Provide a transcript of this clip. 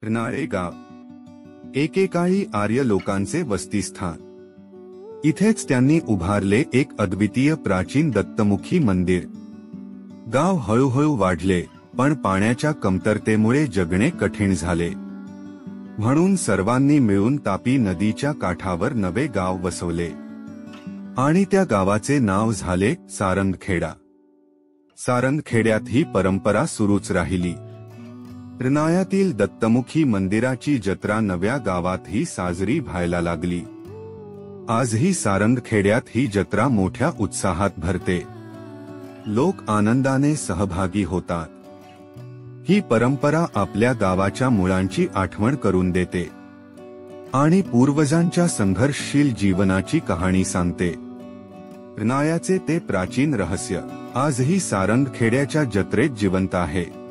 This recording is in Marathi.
रनाळे गाव एकेकाळी आर्य लोकांचे वसतिस्थान। इथेच त्यांनी उभारले एक अद्वितीय प्राचीन दत्तमुखी मंदिर। गाव हळूहळू वाढले, पण पाण्याच्या कमतरतेमुळे जगणे कठीण झाले। म्हणून सर्वांनी मिळून तापी नदीच्या काठावर नवे गाव वसवले आणि त्या गावाचे नाव झाले सारंगखेडा। सारंगखेड्यात ही परंपरा सुरूच राहिली। रनाळ्यातील दत्तमुखी मंदिराची जत्रा नव्या गावातही साजरी व्हायला लागली। आजही सारंगखेड्यात ही जत्रा मोठ्या उत्साहात भरते। लोक आनंदाने सहभागी होतात। ही परंपरा आपल्या गावाच्या मुळांची आठवण करून देते आणि पूर्वजांच्या संघर्षशील जीवनाची कहाणी सांगते। रनाळ्याचे ते प्राचीन रहस्य आजही सारंगखेड्याच्या जत्रेत जिवंत आहे।